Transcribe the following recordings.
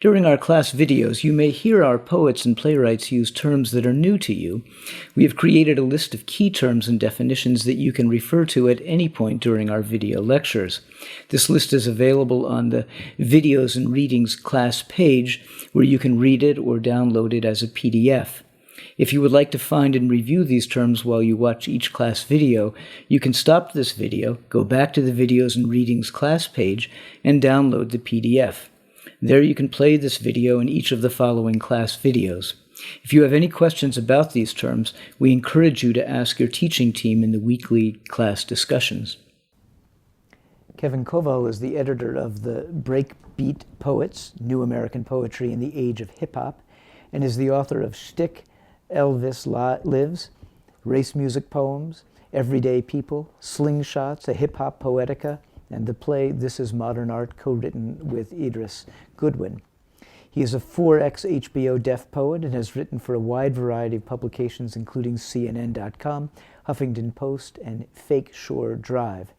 During our class videos, you may hear our poets and playwrights use terms that are new to you. We have created a list of key terms and definitions that you can refer to at any point during our video lectures. This list is available on the Videos and Readings class page, where you can read it or download it as a PDF. If you would like to find and review these terms while you watch each class video, you can stop this video, go back to the Videos and Readings class page, and download the PDF. There you can play this video and each of the following class videos. If you have any questions about these terms, we encourage you to ask your teaching team in the weekly class discussions. Kevin Coval is the editor of the Breakbeat Poets, New American Poetry in the Age of Hip-Hop, and is the author of Shtick, Elvis Lives, Race Music Poems, Everyday People, Slingshots, a Hip-Hop Poetica, and the play This Is Modern Art, co-written with Idris Goodwin. He is a 4X HBO deaf poet and has written for a wide variety of publications, including CNN.com, Huffington Post, and Fake Shore Drive.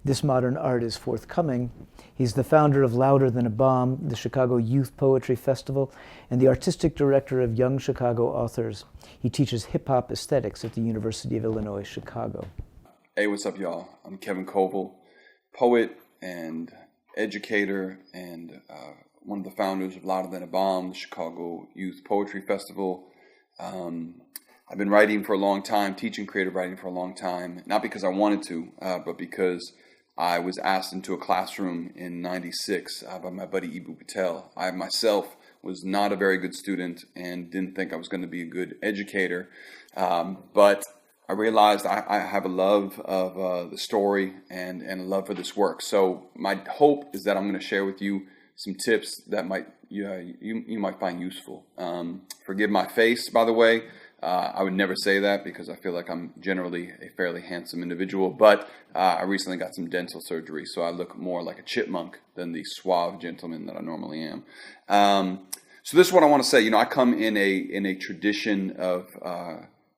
This Modern Art is forthcoming. He's the founder of Louder Than a Bomb, the Chicago Youth Poetry Festival, and the artistic director of Young Chicago Authors. He teaches hip-hop aesthetics at the University of Illinois, Chicago. Hey, what's up, y'all? I'm Kevin Coval, poet and educator and one of the founders of Louder Than a Bomb, the Chicago Youth Poetry Festival. I've been writing for a long time, teaching creative writing for a long time, not because I wanted to, but because I was asked into a classroom in '96 by my buddy Ibu Patel. I myself was not a very good student and didn't think I was going to be a good educator, but I realized I have a love of the story and a love for this work. So my hope is that I'm going to share with you some tips that you might find useful. Forgive my face, by the way. I would never say that because I feel like I'm generally a fairly handsome individual, but I recently got some dental surgery, so I look more like a chipmunk than the suave gentleman that I normally am. So this is what I want to say. I come in a tradition of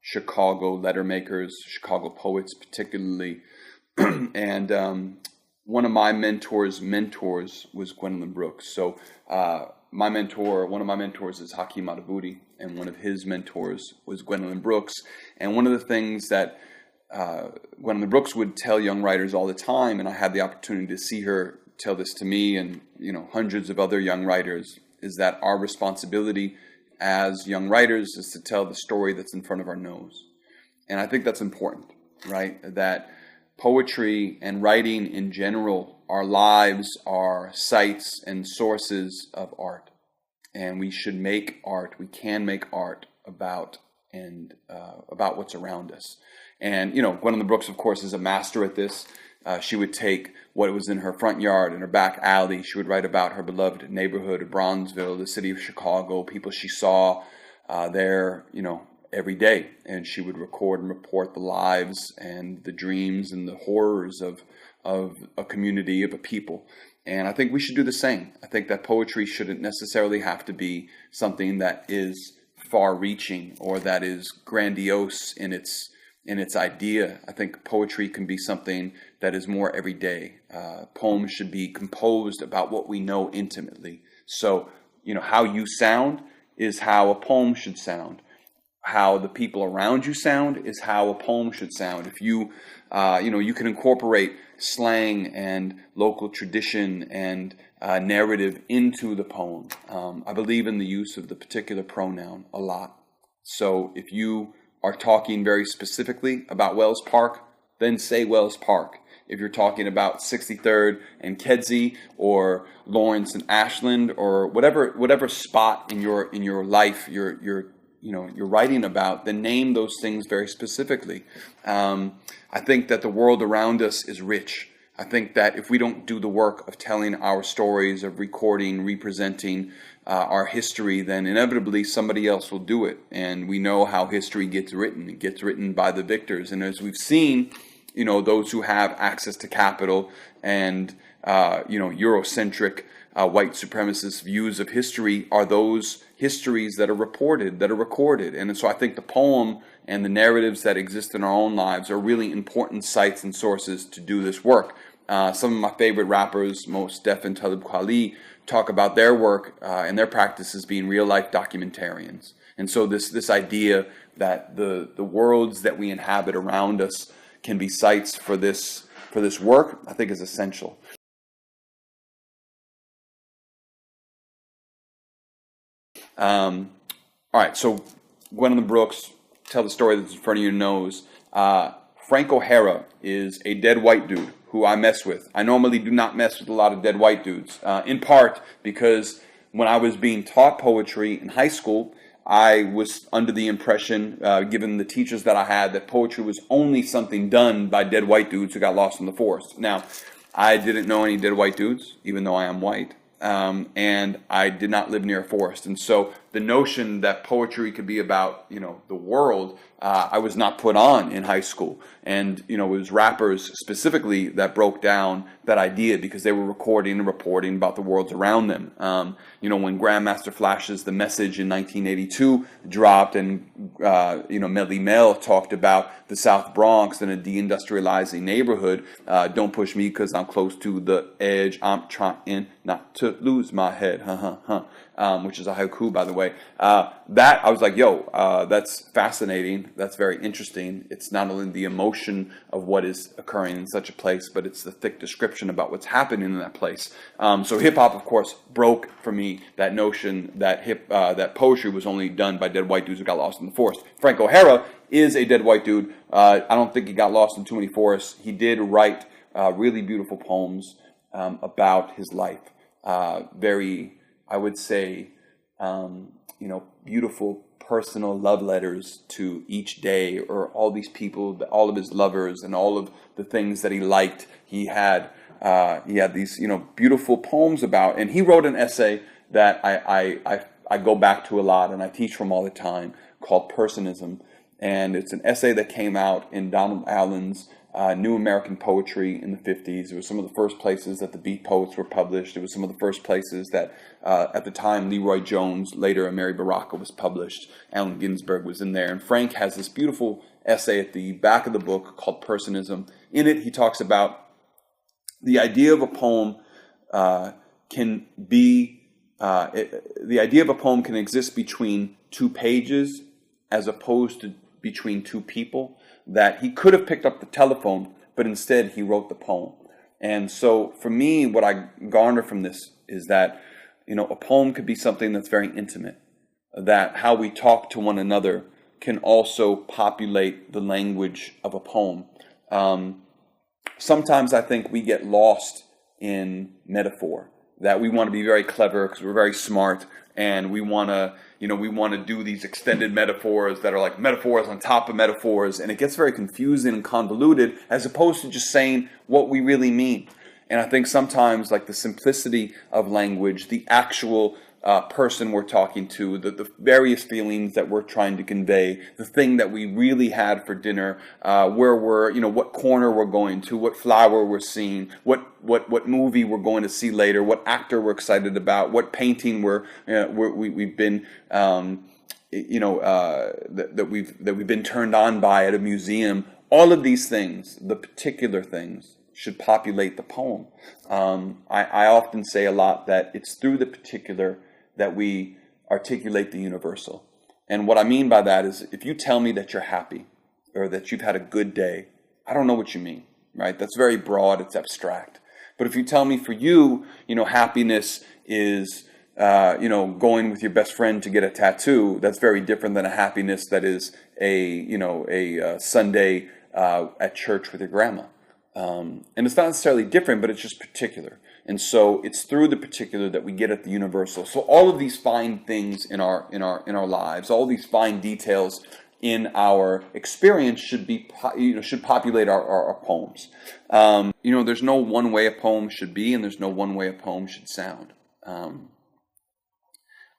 Chicago letter makers, Chicago poets particularly, and one of my mentors was Gwendolyn Brooks. So one of my mentors is Hakeem Adabudi, and one of his mentors was Gwendolyn Brooks. And one of the things that Gwendolyn Brooks would tell young writers all the time, and I had the opportunity to see her tell this to me and hundreds of other young writers, is that our responsibility as young writers is to tell the story that's in front of our nose. And I think that's important, right? That poetry and writing in general, our lives are sites and sources of art. And we should make art, we can make art about what's around us. And, Gwendolyn Brooks, of course, is a master at this. She would take what was in her front yard, in her back alley. She would write about her beloved neighborhood of Bronzeville, the city of Chicago, people she saw there, every day. And she would record and report the lives and the dreams and the horrors of a community, of a people. And I think we should do the same. I think that poetry shouldn't necessarily have to be something that is far-reaching or that is grandiose in its idea. I think poetry can be something that is more everyday. Poems should be composed about what we know intimately. So, how you sound is how a poem should sound. How the people around you sound is how a poem should sound. If you can incorporate slang and local tradition and narrative into the poem. I believe in the use of the particular pronoun a lot. So if you are talking very specifically about Wells Park, then say Wells Park. If you're talking about 63rd and Kedzie or Lawrence and Ashland or whatever spot in your life you're writing about, then name those things very specifically. I think that the world around us is rich. I think that if we don't do the work of telling our stories, of recording, representing our history, then inevitably somebody else will do it. And we know how history gets written. It gets written by the victors. And as we've seen, those who have access to capital and, Eurocentric white supremacist views of history are those histories that are reported, that are recorded. And so I think the poem and the narratives that exist in our own lives are really important sites and sources to do this work. Some of my favorite rappers, Mos Def and Talib Kweli, talk about their work and their practices being real life documentarians. And so this idea that the worlds that we inhabit around us can be sites for this work, I think is essential. All right, so Gwendolyn Brooks, tell the story that's in front of your nose. Frank O'Hara is a dead white dude who I mess with. I normally do not mess with a lot of dead white dudes, in part because when I was being taught poetry in high school, I was under the impression, given the teachers that I had, that poetry was only something done by dead white dudes who got lost in the forest. Now, I didn't know any dead white dudes, even though I am white. And I did not live near a forest. And so the notion that poetry could be about, the world, I was not put on in high school. And, it was rappers specifically that broke down that idea because they were recording and reporting about the worlds around them. When Grandmaster Flash's The Message in 1982 dropped and, Melly Mel talked about the South Bronx and a deindustrializing neighborhood, don't push me because I'm close to the edge. I'm trying not to lose my head, which is a haiku, by the way. That I was like, that's fascinating. That's very interesting. It's not only the emotion of what is occurring in such a place, but it's the thick description about what's happening in that place. So hip hop, of course, broke for me that notion that that poetry was only done by dead white dudes who got lost in the forest. Frank O'Hara is a dead white dude. I don't think he got lost in too many forests. He did write really beautiful poems about his life. Very, I would say, beautiful personal love letters to each day, or all these people, all of his lovers, and all of the things that he liked. He had these beautiful poems about, and he wrote an essay that I go back to a lot and I teach from all the time, called Personism, and it's an essay that came out in Donald Allen's New American Poetry in the 50s. It was some of the first places that the Beat Poets were published. It was some of the first places that, at the time, Leroy Jones, later Mary Baraka, was published. Allen Ginsberg was in there. And Frank has this beautiful essay at the back of the book called Personism. In it, he talks about the idea of a poem can exist between two pages as opposed to between two people. That he could have picked up the telephone, but instead he wrote the poem. And so for me, what I garner from this is that, a poem could be something that's very intimate, that how we talk to one another can also populate the language of a poem. Sometimes I think we get lost in metaphor, that we want to be very clever because we're very smart, and we want to do these extended metaphors that are like metaphors on top of metaphors, and it gets very confusing and convoluted, as opposed to just saying what we really mean. And I think sometimes, like, the simplicity of language, the actual person we're talking to, the various feelings that we're trying to convey, the thing that we really had for dinner, where we're, what corner we're going to, what flower we're seeing, what movie we're going to see later, what actor we're excited about, what painting we've been that we've been turned on by at a museum. All of these things, the particular things, should populate the poem. I often say a lot that it's through the particular that we articulate the universal. And what I mean by that is, if you tell me that you're happy or that you've had a good day, I don't know what you mean, right? That's very broad, it's abstract. But if you tell me for you, happiness is, going with your best friend to get a tattoo, that's very different than a happiness that is a Sunday at church with your grandma. And it's not necessarily different, but it's just particular. And so it's through the particular that we get at the universal. So all of these fine things in our lives, all these fine details in our experience should populate our poems. There's no one way a poem should be, and there's no one way a poem should sound. I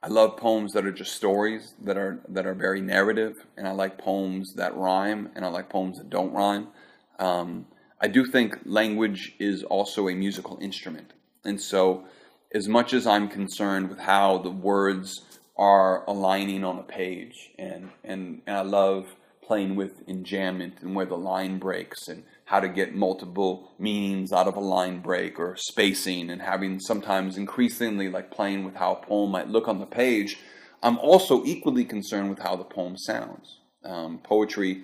love poems that are just stories, that are very narrative, and I like poems that rhyme, and I like poems that don't rhyme. I do think language is also a musical instrument. And so as much as I'm concerned with how the words are aligning on a page, and I love playing with enjambment and where the line breaks and how to get multiple meanings out of a line break or spacing, and having sometimes increasingly like playing with how a poem might look on the page, I'm also equally concerned with how the poem sounds. Poetry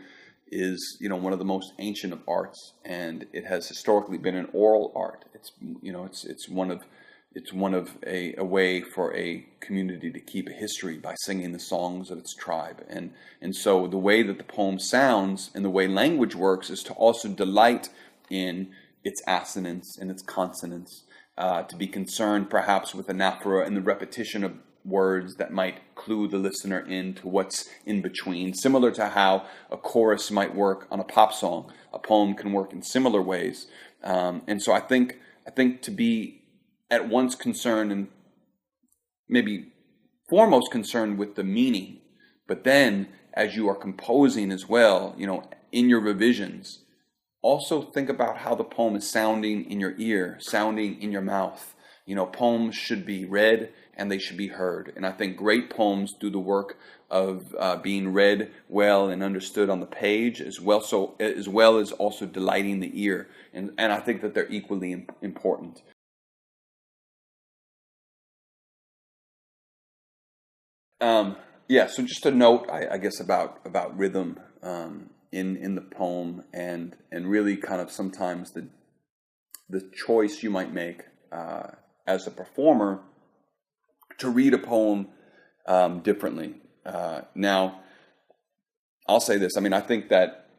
is, one of the most ancient of arts, and it has historically been an oral art. It's one of a way for a community to keep a history by singing the songs of its tribe. And so the way that the poem sounds and the way language works is to also delight in its assonance and its consonants, to be concerned perhaps with anaphora and the repetition of words that might clue the listener into what's in between. Similar to how a chorus might work on a pop song, a poem can work in similar ways. And so I think to be at once concerned, and maybe foremost concerned with the meaning, but then as you are composing as well, in your revisions, also think about how the poem is sounding in your ear, sounding in your mouth. Poems should be read and they should be heard. And I think great poems do the work of being read well and understood on the page, as well as also delighting the ear. And I think that they're equally important. So just a note, I guess, about rhythm in the poem, and really kind of sometimes the choice you might make as a performer to read a poem differently. Now, I'll say this. I think that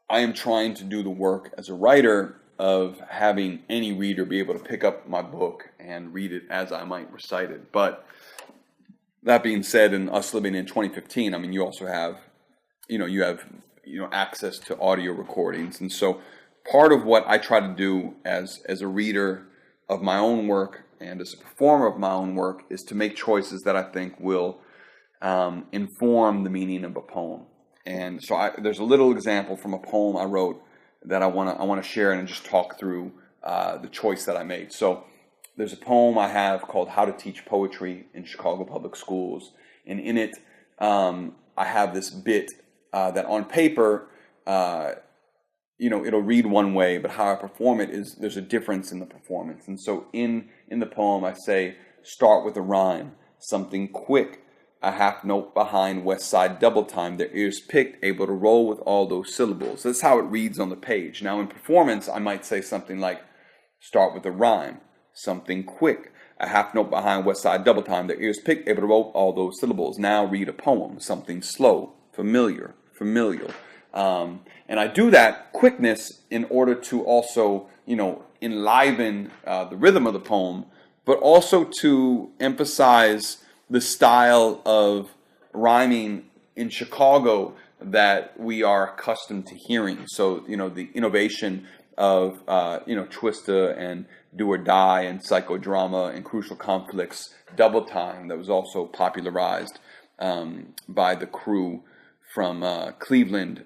I am trying to do the work as a writer of having any reader be able to pick up my book and read it as I might recite it. But that being said, and us living in 2015, you also have, you have access to audio recordings. And so part of what I try to do as a reader of my own work and as a performer of my own work is to make choices that I think will inform the meaning of a poem. And so there's a little example from a poem I wrote that I want to share and just talk through the choice that I made. So there's a poem I have called "How to Teach Poetry in Chicago Public Schools," and in it I have this bit that on paper it'll read one way, but how I perform it is there's a difference in the performance. And so in the poem I say, start with a rhyme, something quick, a half note behind, west side double time, their ears picked, able to roll with all those syllables. That's how it reads on the page. Now in performance I might say something like, start with a rhyme, something quick, a half note behind, west side double time, their ears picked, able to roll all those syllables. Now read a poem, something slow, familiar, familial. And I do that quickness in order to also, enliven the rhythm of the poem, but also to emphasize the style of rhyming in Chicago that we are accustomed to hearing. So, the innovation of, Twista and Do or Die and Psychodrama and Crucial Conflicts, Double Time, that was also popularized by the crew from Cleveland,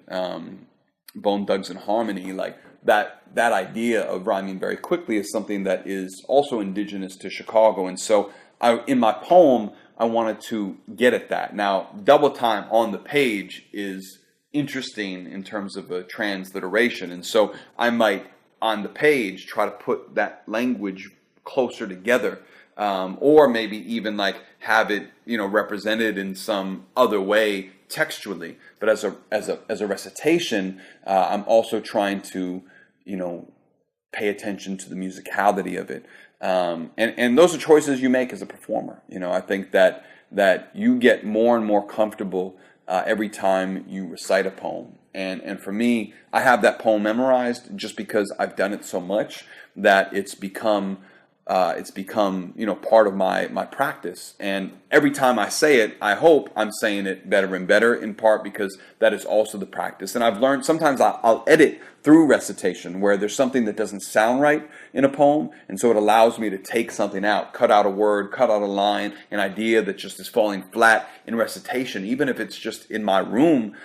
Bone Thugs and Harmony. Like that idea of rhyming very quickly is something that is also indigenous to Chicago. And so in my poem, I wanted to get at that. Now, double time on the page is interesting in terms of a transliteration. And so I might, on the page, try to put that language closer together. Or maybe even like have it, represented in some other way textually. But as a recitation, I'm also trying to, pay attention to the musicality of it. And those are choices you make as a performer. I think that you get more and more comfortable every time you recite a poem. And for me, I have that poem memorized just because I've done it so much that it's become part of my practice. And every time I say it, I hope I'm saying it better and better, in part because that is also the practice. And I've learned sometimes I'll edit through recitation where there's something that doesn't sound right in a poem. And so it allows me to take something out, cut out a word, cut out a line, an idea that just is falling flat in recitation. Even if it's just in my room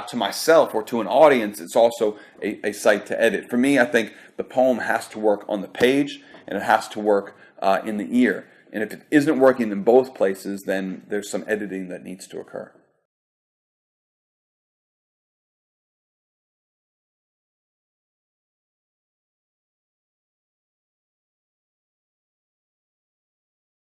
to myself or to an audience, it's also a site to edit. For me, I think the poem has to work on the page and it has to work in the ear. And if it isn't working in both places, then there's some editing that needs to occur.